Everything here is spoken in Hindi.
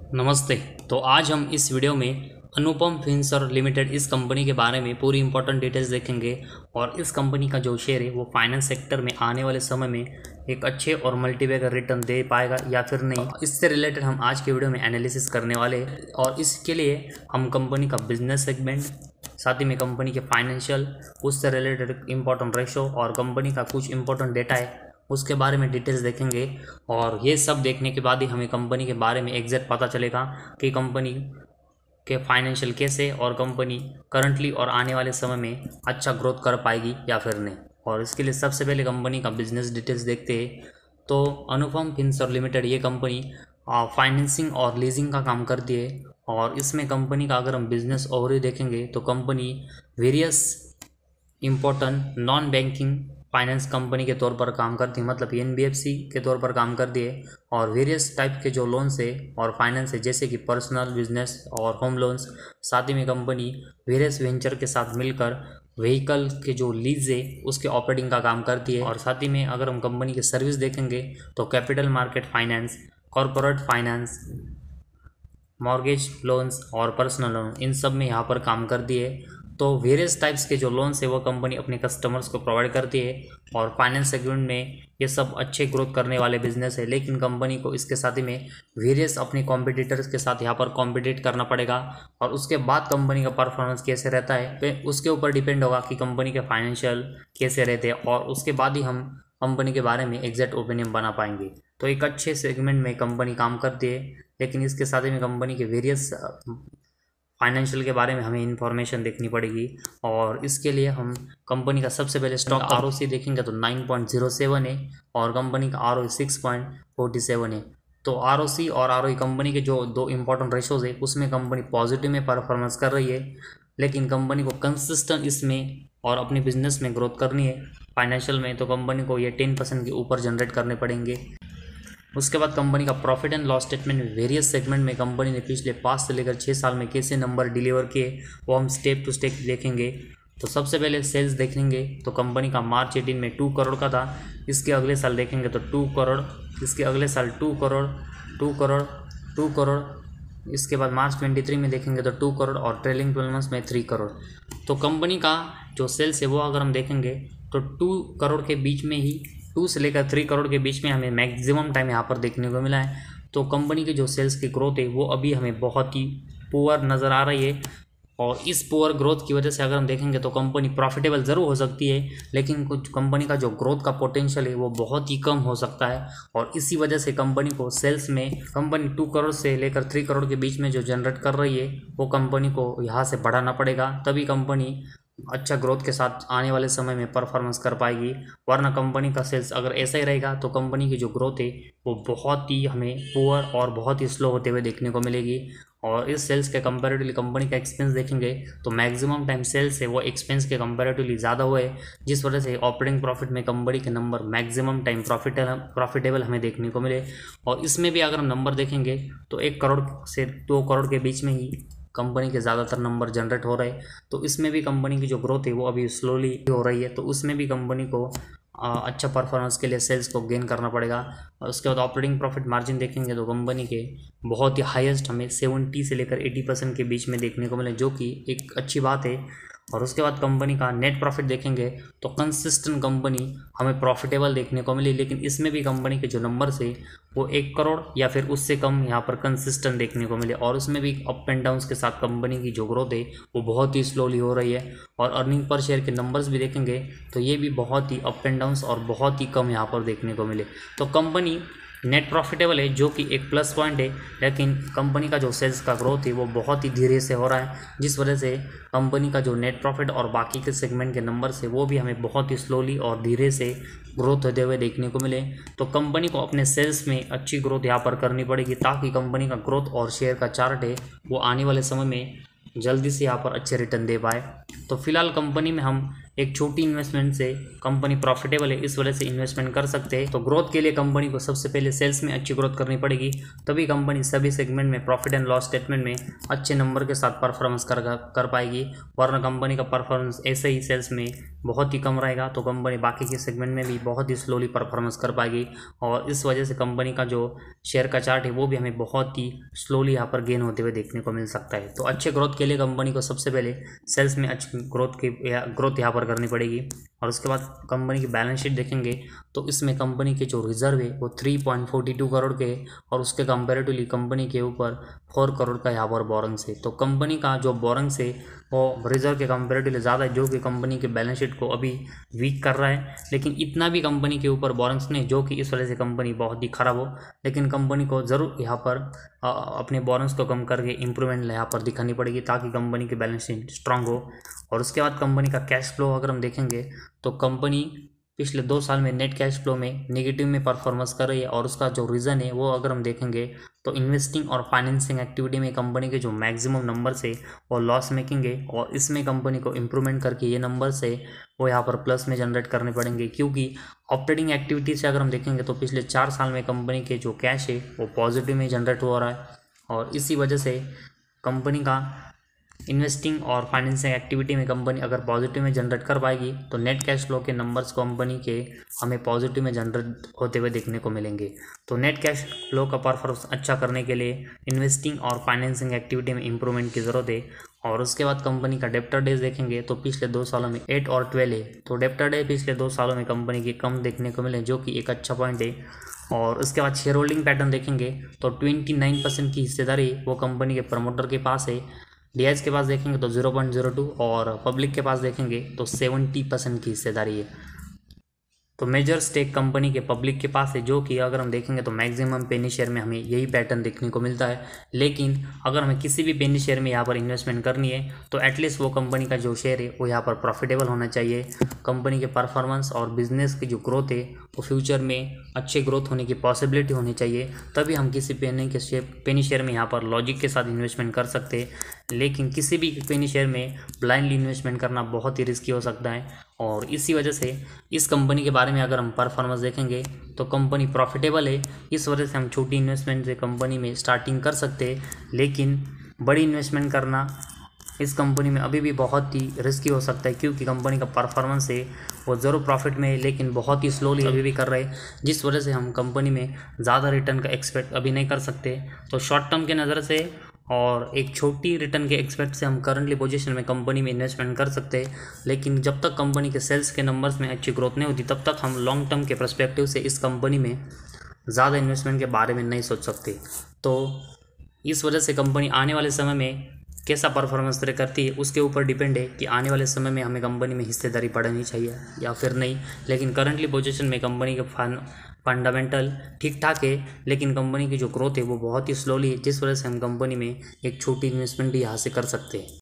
नमस्ते। तो आज हम इस वीडियो में अनुपम फिनसर्व लिमिटेड इस कंपनी के बारे में पूरी इंपॉर्टेंट डिटेल्स देखेंगे और इस कंपनी का जो शेयर है वो फाइनेंस सेक्टर में आने वाले समय में एक अच्छे और मल्टीबैगर रिटर्न दे पाएगा या फिर नहीं, इससे रिलेटेड हम आज के वीडियो में एनालिसिस करने वाले हैं। और इसके लिए हम कंपनी का बिजनेस सेगमेंट, साथ ही में कंपनी के फाइनेंशियल, उससे रिलेटेड इंपॉर्टेंट रेशो और कंपनी का कुछ इंपॉर्टेंट डेटा है उसके बारे में डिटेल्स देखेंगे। और ये सब देखने के बाद ही हमें कंपनी के बारे में एग्जैक्ट पता चलेगा कि कंपनी के फाइनेंशियल कैसे और कंपनी करंटली और आने वाले समय में अच्छा ग्रोथ कर पाएगी या फिर नहीं। और इसके लिए सबसे पहले कंपनी का बिजनेस डिटेल्स देखते हैं। तो अनुपम फिनसर्व लिमिटेड ये कंपनी फाइनेंसिंग और लीजिंग का काम करती है। और इसमें कंपनी का अगर हम बिजनेस ओवरव्यू देखेंगे तो company various important non banking finance company के तौर पर काम करती है, मतलब एनबीएफसी के तौर पर काम करती है। और वेरियस टाइप के जो लोन्स है और फाइनेंस है, जैसे कि पर्सनल, बिजनेस और होम लोन्स। साथ ही में कंपनी वेरियस वेंचर के साथ मिलकर व्हीकल के जो लीज है उसके ऑपरेटिंग का काम करती है। और साथ ही में अगर हम कंपनी की सर्विस देखेंगे तो capital market finance, corporate finance, mortgage loans और पर्सनल लोन, इन सब में यहाँ पर काम करती है। तो वेरियस टाइप्स के जो लोन्स है वो कंपनी अपने कस्टमर्स को प्रोवाइड करती है। और फाइनेंस सेगमेंट में ये सब अच्छे ग्रोथ करने वाले बिजनेस है, लेकिन कंपनी को इसके साथ ही में वेरियस अपने कॉम्पिटिटर्स के साथ यहाँ पर कॉम्पिटिट करना पड़ेगा। और उसके बाद कंपनी का परफॉर्मेंस कैसे रहता है तो उसके ऊपर डिपेंड होगा कि कंपनी के फाइनेंशियल कैसे रहते हैं, और उसके बाद ही हम कंपनी के बारे में एग्जैक्ट ओपिनियन बना पाएंगे। तो एक अच्छे सेगमेंट में कंपनी काम करती है, लेकिन इसके साथ ही में कंपनी के वेरियस फाइनेंशियल के बारे में हमें इंफॉर्मेशन देखनी पड़ेगी। और इसके लिए हम कंपनी का सबसे पहले स्टॉक आरओसी देखेंगे तो 9.07 है और कंपनी का आरओई 6.47 है। तो आरओसी और आरओई कंपनी के जो दो इंपॉर्टेंट रेशोज है उसमें कंपनी पॉजिटिव में परफॉर्मेंस कर रही है, लेकिन कंपनी को कंसिस्टेंट इसमें और अपने बिजनेस में ग्रोथ करनी है फाइनेंशियल में, तो कंपनी को ये 10% के ऊपर जनरेट करने पड़ेंगे। उसके बाद कंपनी का प्रॉफिट एंड लॉस स्टेटमेंट में वेरियस सेगमेंट में कंपनी ने पिछले 5 से लेकर 6 साल में कैसे नंबर डिलीवर किए वो हम स्टेप टू स्टेप देखेंगे। तो सबसे पहले सेल्स देखेंगे तो कंपनी का मार्च 18 में 2 करोड़ का था। इसके अगले साल देखेंगे तो 2 करोड़, इसके अगले साल 2 करोड़, 2 करोड़, 2 करोड़। इसके बाद मार्च 23 में देखेंगे तो 2 करोड़ और ट्रेलिंग 12 मंथ्स में 3 करोड़। तो कंपनी का जो सेल्स है वो अगर हम देखेंगे तो 2 करोड़ के बीच में ही, 2 से लेकर 3 करोड़ के बीच में हमें मैक्सिमम टाइम यहाँ पर देखने को मिला है। तो कंपनी की जो सेल्स की ग्रोथ है वो अभी हमें बहुत ही पुअर नज़र आ रही है। और इस पुअर ग्रोथ की वजह से अगर हम देखेंगे तो कंपनी प्रॉफिटेबल ज़रूर हो सकती है, लेकिन कुछ कंपनी का जो ग्रोथ का पोटेंशियल है वो बहुत ही कम हो सकता है। और इसी वजह से कंपनी को सेल्स में कंपनी 2 करोड़ से लेकर 3 करोड़ के बीच में जो जनरेट कर रही है वो कंपनी को यहाँ से बढ़ाना पड़ेगा, तभी कंपनी अच्छा ग्रोथ के साथ आने वाले समय में परफॉर्मेंस कर पाएगी। वरना कंपनी का सेल्स अगर ऐसा ही रहेगा तो कंपनी की जो ग्रोथ है वो बहुत ही हमें पुअर और बहुत ही स्लो होते हुए देखने को मिलेगी। और इस सेल्स के कंपैरेटिवली कंपनी का एक्सपेंस देखेंगे तो मैक्सिमम टाइम सेल्स है वो एक्सपेंस के कंपैरेटिवली ज़्यादा हुए, जिस वजह से ऑपरेटिंग प्रॉफिट में कंपनी के नंबर मैक्सिमम टाइम प्रॉफिटेबल हमें देखने को मिले। और इसमें भी अगर हम नंबर देखेंगे तो 1 करोड़ से 2 करोड़ के बीच में ही कंपनी के ज़्यादातर नंबर जनरेट हो रहे हैं। तो इसमें भी कंपनी की जो ग्रोथ है वो अभी स्लोली हो रही है, तो उसमें भी कंपनी को अच्छा परफॉर्मेंस के लिए सेल्स को गेन करना पड़ेगा। और उसके बाद ऑपरेटिंग प्रॉफिट मार्जिन देखेंगे तो कंपनी के बहुत ही हाईएस्ट हमें 70 से लेकर 80% के बीच में देखने को मिले, जो कि एक अच्छी बात है। और उसके बाद कंपनी का नेट प्रॉफिट देखेंगे तो कंसिस्टेंट कंपनी हमें प्रॉफिटेबल देखने को मिली, लेकिन इसमें भी कंपनी के जो नंबर्स है वो 1 करोड़ या फिर उससे कम यहाँ पर कंसिस्टेंट देखने को मिले। और उसमें भी अप एंड डाउन्स के साथ कंपनी की जो ग्रोथ है वो बहुत ही स्लोली हो रही है। और अर्निंग पर शेयर के नंबर्स भी देखेंगे तो ये भी बहुत ही अप एंड डाउन्स और बहुत ही कम यहाँ पर देखने को मिले। तो कंपनी नेट प्रॉफिटेबल है, जो कि एक प्लस पॉइंट है, लेकिन कंपनी का जो सेल्स का ग्रोथ है वो बहुत ही धीरे से हो रहा है, जिस वजह से कंपनी का जो नेट प्रॉफिट और बाकी के सेगमेंट के नंबर्स है वो भी हमें बहुत ही स्लोली और धीरे से ग्रोथ होते हुए देखने को मिले। तो कंपनी को अपने सेल्स में अच्छी ग्रोथ यहाँ पर करनी पड़ेगी, ताकि कंपनी का ग्रोथ और शेयर का चार्ट है वो आने वाले समय में जल्दी से यहाँ पर अच्छे रिटर्न दे पाए। तो फिलहाल कंपनी में हम एक छोटी इन्वेस्टमेंट से कंपनी प्रॉफिटेबल है, इस वजह से इन्वेस्टमेंट कर सकते हैं। तो ग्रोथ के लिए कंपनी को सबसे पहले सेल्स में अच्छी ग्रोथ करनी पड़ेगी, तभी कंपनी सभी सेगमेंट में प्रॉफिट एंड लॉस स्टेटमेंट में अच्छे नंबर के साथ परफॉर्मेंस कर पाएगी। वरना कंपनी का परफॉर्मेंस ऐसे ही सेल्स में बहुत ही कम रहेगा तो कंपनी बाकी के सेगमेंट में भी बहुत ही स्लोली परफॉर्मेंस कर पाएगी, और इस वजह से कंपनी का जो शेयर का चार्ट है वो भी हमें बहुत ही स्लोली यहाँ पर गेन होते हुए देखने को मिल सकता है। तो अच्छे ग्रोथ के लिए कंपनी को सबसे पहले सेल्स में अच्छी ग्रोथ यहाँ पर करनी पड़ेगी। और उसके बाद कंपनी की बैलेंस शीट देखेंगे तो इसमें कंपनी के जो रिजर्व है वो 3.42 करोड़ के, और उसके कंपेरेटिवली कंपनी के ऊपर 4 करोड़ का यहाँ पर बोरेंस है। तो कंपनी का जो बोरेंस है वो रिजर्व के कंपेरेटिवली ज़्यादा है, जो कि कंपनी के बैलेंस शीट को अभी वीक कर रहा है। लेकिन इतना भी कंपनी के ऊपर बोरेंस नहीं जो कि इस वजह से कंपनी बहुत ही ख़राब हो, लेकिन कंपनी को ज़रूर यहाँ पर अपने बोरेंस को कम करके इंप्रूवमेंट यहाँ पर दिखानी पड़ेगी ताकि कंपनी की बैलेंस शीट स्ट्रांग हो। और उसके बाद कंपनी का कैश फ्लो अगर हम देखेंगे तो कंपनी पिछले 2 साल में नेट कैश फ्लो में नेगेटिव में परफॉर्मेंस कर रही है, और उसका जो रीज़न है वो अगर हम देखेंगे तो इन्वेस्टिंग और फाइनेंसिंग एक्टिविटी में कंपनी के जो मैक्सिमम नंबर्स है वो लॉस मेकिंग है, और इसमें कंपनी को इम्प्रूवमेंट करके ये नंबर्स है वो यहाँ पर प्लस में जनरेट करने पड़ेंगे। क्योंकि ऑपरेटिंग एक्टिविटी से अगर हम देखेंगे तो पिछले 4 साल में कंपनी के जो कैश है वो पॉजिटिव में जनरेट हो रहा है, और इसी वजह से कंपनी का इन्वेस्टिंग और फाइनेंसिंग एक्टिविटी में कंपनी अगर पॉजिटिव में जनरेट कर पाएगी तो नेट कैश फ्लो के नंबर्स कंपनी के हमें पॉजिटिव में जनरेट होते हुए देखने को मिलेंगे। तो नेट कैश फ्लो का परफॉर्मेंस अच्छा करने के लिए इन्वेस्टिंग और फाइनेंसिंग एक्टिविटी में इंप्रूवमेंट की ज़रूरत है। और उसके बाद कंपनी का डेप्टर डेज देखेंगे तो पिछले 2 सालों में 8 और 12 है, तो डेप्टर डे पिछले 2 सालों में कंपनी की कम देखने को मिले, जो कि एक अच्छा पॉइंट है। और उसके बाद शेयर होल्डिंग पैटर्न देखेंगे तो 29% की हिस्सेदारी वो कंपनी के प्रमोटर के पास है। डीआईएस के पास देखेंगे तो 0.02, और पब्लिक के पास देखेंगे तो 70% की हिस्सेदारी है। तो मेजर स्टेक कंपनी के पब्लिक के पास है, जो कि अगर हम देखेंगे तो मैक्सिमम पेनी शेयर में हमें यही पैटर्न देखने को मिलता है। लेकिन अगर हमें किसी भी पेनी शेयर में यहाँ पर इन्वेस्टमेंट करनी है तो एटलीस्ट वो कंपनी का जो शेयर है वो यहाँ पर प्रॉफिटेबल होना चाहिए। कंपनी के परफॉर्मेंस और बिजनेस की जो ग्रोथ है वो फ्यूचर में अच्छे ग्रोथ होने की पॉसिबिलिटी होनी चाहिए, तभी हम किसी पेनी शेयर में यहाँ पर लॉजिक के साथ इन्वेस्टमेंट कर सकते हैं। लेकिन किसी भी पेनी शेयर में ब्लाइंडली इन्वेस्टमेंट करना बहुत ही रिस्की हो सकता है, और इसी वजह से इस कंपनी के बारे में अगर हम परफॉर्मेंस देखेंगे तो कंपनी प्रॉफिटेबल है, इस वजह से हम छोटी इन्वेस्टमेंट से कंपनी में स्टार्टिंग कर सकते हैं। लेकिन बड़ी इन्वेस्टमेंट करना इस कंपनी में अभी भी बहुत ही रिस्की हो सकता है, क्योंकि कंपनी का परफॉर्मेंस है वो ज़रूर प्रॉफिट में है लेकिन बहुत ही स्लोली अभी भी कर रहे हैं, जिस वजह से हम कंपनी में ज़्यादा रिटर्न का एक्सपेक्ट अभी नहीं कर सकते। तो शॉर्ट टर्म के नज़र से और एक छोटी रिटर्न के एक्सपेक्ट से हम करंटली पोजीशन में कंपनी में इन्वेस्टमेंट कर सकते हैं। लेकिन जब तक कंपनी के सेल्स के नंबर्स में अच्छी ग्रोथ नहीं होती तब तक हम लॉन्ग टर्म के पर्सपेक्टिव से इस कंपनी में ज़्यादा इन्वेस्टमेंट के बारे में नहीं सोच सकते। तो इस वजह से कंपनी आने वाले समय में कैसा परफॉर्मेंस करती है उसके ऊपर डिपेंड है कि आने वाले समय में हमें कंपनी में हिस्सेदारी बढ़ानी चाहिए या फिर नहीं। लेकिन करंटली पोजीशन में कंपनी के फंडामेंटल ठीक ठाक है, लेकिन कंपनी की जो ग्रोथ है वो बहुत ही स्लोली है, जिस वजह से हम कंपनी में एक छोटी इन्वेस्टमेंट भी यहाँ से कर सकते हैं।